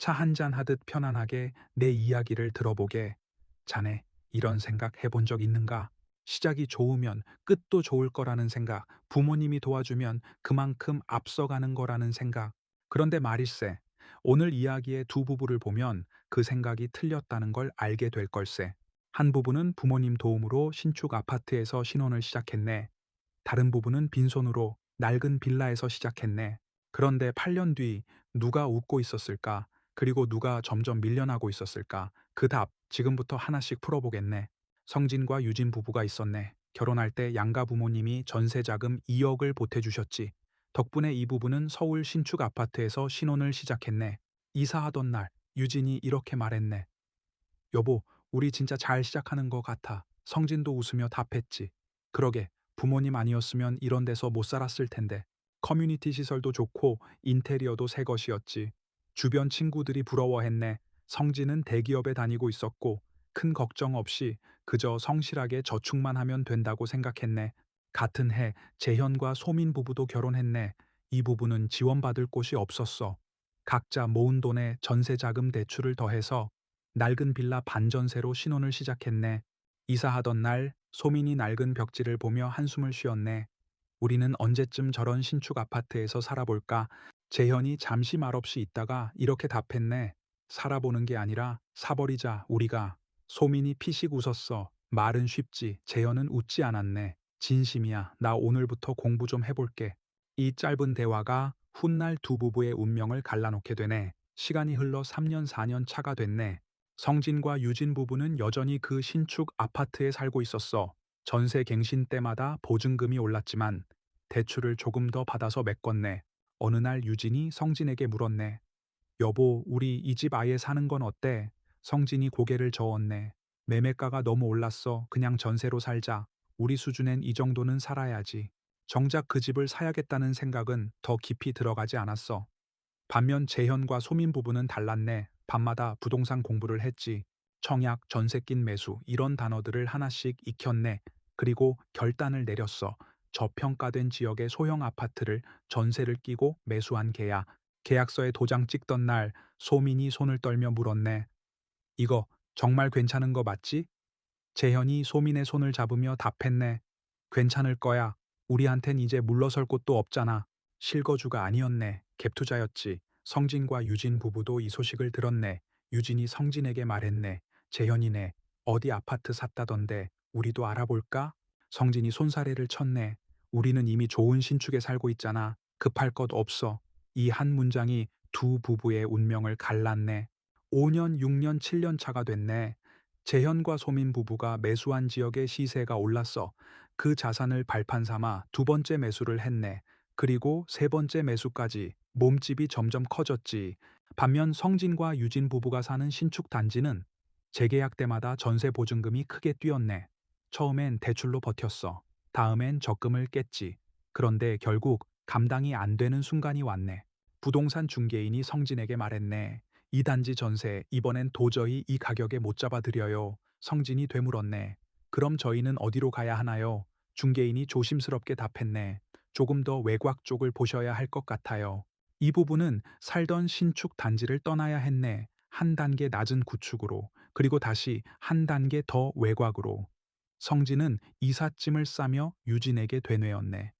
차 한잔 하듯 편안하게 내 이야기를 들어보게. 자네, 이런 생각 해본 적 있는가? 시작이 좋으면 끝도 좋을 거라는 생각, 부모님이 도와주면 그만큼 앞서가는 거라는 생각. 그런데 말일세, 오늘 이야기의 두 부부를 보면 그 생각이 틀렸다는 걸 알게 될 걸세. 한 부부는 부모님 도움으로 신축 아파트에서 신혼을 시작했네. 다른 부부는 빈손으로 낡은 빌라에서 시작했네. 그런데 8년 뒤 누가 웃고 있었을까? 그리고 누가 점점 밀려나고 있었을까? 그 답 지금부터 하나씩 풀어보겠네. 성진과 유진 부부가 있었네. 결혼할 때 양가 부모님이 전세 자금 2억을 보태주셨지. 덕분에 이 부부는 서울 신축 아파트에서 신혼을 시작했네. 이사하던 날 유진이 이렇게 말했네. 여보, 우리 진짜 잘 시작하는 것 같아. 성진도 웃으며 답했지. 그러게, 부모님 아니었으면 이런 데서 못 살았을 텐데. 커뮤니티 시설도 좋고 인테리어도 새 것이었지. 주변 친구들이 부러워했네. 성진은 대기업에 다니고 있었고 큰 걱정 없이 그저 성실하게 저축만 하면 된다고 생각했네. 같은 해 재현과 소민 부부도 결혼했네. 이 부부는 지원받을 곳이 없었어. 각자 모은 돈에 전세 자금 대출을 더해서 낡은 빌라 반전세로 신혼을 시작했네. 이사하던 날 소민이 낡은 벽지를 보며 한숨을 쉬었네. 우리는 언제쯤 저런 신축 아파트에서 살아볼까? 재현이 잠시 말없이 있다가 이렇게 답했네. 살아보는 게 아니라 사버리자, 우리가. 소민이 피식 웃었어. 말은 쉽지, 재현은 웃지 않았네. 진심이야. 나 오늘부터 공부 좀 해볼게. 이 짧은 대화가 훗날 두 부부의 운명을 갈라놓게 되네. 시간이 흘러 3년 4년 차가 됐네. 성진과 유진 부부는 여전히 그 신축 아파트에 살고 있었어. 전세 갱신 때마다 보증금이 올랐지만 대출을 조금 더 받아서 메꿨네. 어느 날 유진이 성진에게 물었네. 여보, 우리 이 집 아예 사는 건 어때? 성진이 고개를 저었네. 매매가가 너무 올랐어. 그냥 전세로 살자. 우리 수준엔 이 정도는 살아야지. 정작 그 집을 사야겠다는 생각은 더 깊이 들어가지 않았어. 반면 재현과 소민 부부는 달랐네. 밤마다 부동산 공부를 했지. 청약, 전세 낀 매수 이런 단어들을 하나씩 익혔네. 그리고 결단을 내렸어. 저평가된 지역의 소형 아파트를 전세를 끼고 매수한 계약. 계약서에 도장 찍던 날 소민이 손을 떨며 물었네. 이거 정말 괜찮은 거 맞지? 재현이 소민의 손을 잡으며 답했네. 괜찮을 거야. 우리한텐 이제 물러설 곳도 없잖아. 실거주가 아니었네. 갭투자였지. 성진과 유진 부부도 이 소식을 들었네. 유진이 성진에게 말했네. 재현이네. 어디 아파트 샀다던데 우리도 알아볼까? 성진이 손사래를 쳤네. 우리는 이미 좋은 신축에 살고 있잖아. 급할 것 없어. 이 한 문장이 두 부부의 운명을 갈랐네. 5년, 6년, 7년 차가 됐네. 재현과 소민 부부가 매수한 지역의 시세가 올랐어. 그 자산을 발판 삼아 두 번째 매수를 했네. 그리고 세 번째 매수까지 몸집이 점점 커졌지. 반면 성진과 유진 부부가 사는 신축 단지는 재계약 때마다 전세 보증금이 크게 뛰었네. 처음엔 대출로 버텼어. 다음엔 적금을 깼지. 그런데 결국 감당이 안 되는 순간이 왔네. 부동산 중개인이 성진에게 말했네. 이 단지 전세 이번엔 도저히 이 가격에 못 잡아드려요. 성진이 되물었네. 그럼 저희는 어디로 가야 하나요? 중개인이 조심스럽게 답했네. 조금 더 외곽 쪽을 보셔야 할 것 같아요. 이 부분은 살던 신축 단지를 떠나야 했네. 한 단계 낮은 구축으로, 그리고 다시 한 단계 더 외곽으로. 성진은 이삿짐을 싸며 유진에게 되뇌었네.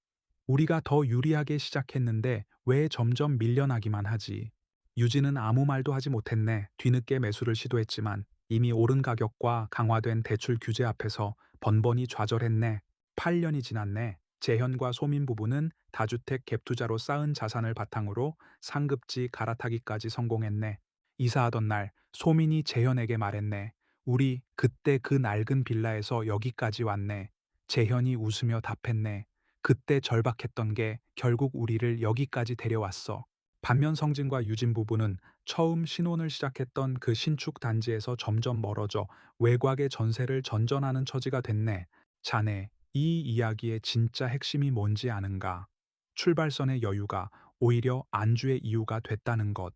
우리가 더 유리하게 시작했는데 왜 점점 밀려나기만 하지? 유진은 아무 말도 하지 못했네. 뒤늦게 매수를 시도했지만 이미 오른 가격과 강화된 대출 규제 앞에서 번번이 좌절했네. 8년이 지났네. 재현과 소민 부부는 다주택 갭투자로 쌓은 자산을 바탕으로 상급지 갈아타기까지 성공했네. 이사하던 날 소민이 재현에게 말했네. 우리 그때 그 낡은 빌라에서 여기까지 왔네. 재현이 웃으며 답했네. 그때 절박했던 게 결국 우리를 여기까지 데려왔어. 반면 성진과 유진 부부는 처음 신혼을 시작했던 그 신축 단지에서 점점 멀어져 외곽의 전세를 전전하는 처지가 됐네. 자네, 이 이야기의 진짜 핵심이 뭔지 아는가? 출발선의 여유가 오히려 안주의 이유가 됐다는 것.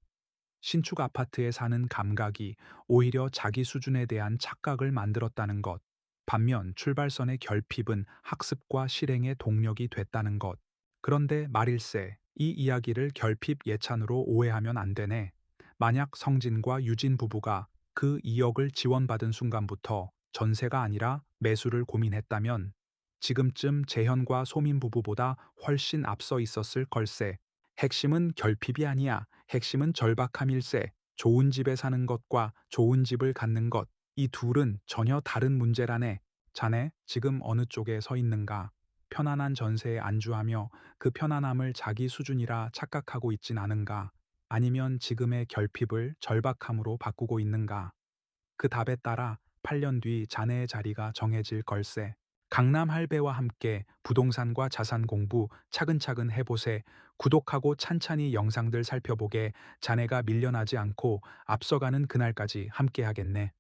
신축 아파트에 사는 감각이 오히려 자기 수준에 대한 착각을 만들었다는 것. 반면 출발선의 결핍은 학습과 실행의 동력이 됐다는 것. 그런데 말일세, 이 이야기를 결핍 예찬으로 오해하면 안 되네. 만약 성진과 유진 부부가 그 2억을 지원받은 순간부터 전세가 아니라 매수를 고민했다면 지금쯤 재현과 소민 부부보다 훨씬 앞서 있었을 걸세. 핵심은 결핍이 아니야. 핵심은 절박함일세. 좋은 집에 사는 것과 좋은 집을 갖는 것, 이 둘은 전혀 다른 문제라네. 자네 지금 어느 쪽에 서 있는가? 편안한 전세에 안주하며 그 편안함을 자기 수준이라 착각하고 있진 않은가? 아니면 지금의 결핍을 절박함으로 바꾸고 있는가? 그 답에 따라 8년 뒤 자네의 자리가 정해질 걸세. 강남 할배와 함께 부동산과 자산 공부 차근차근 해보세. 구독하고 찬찬히 영상들 살펴보게. 자네가 밀려나지 않고 앞서가는 그날까지 함께 하겠네.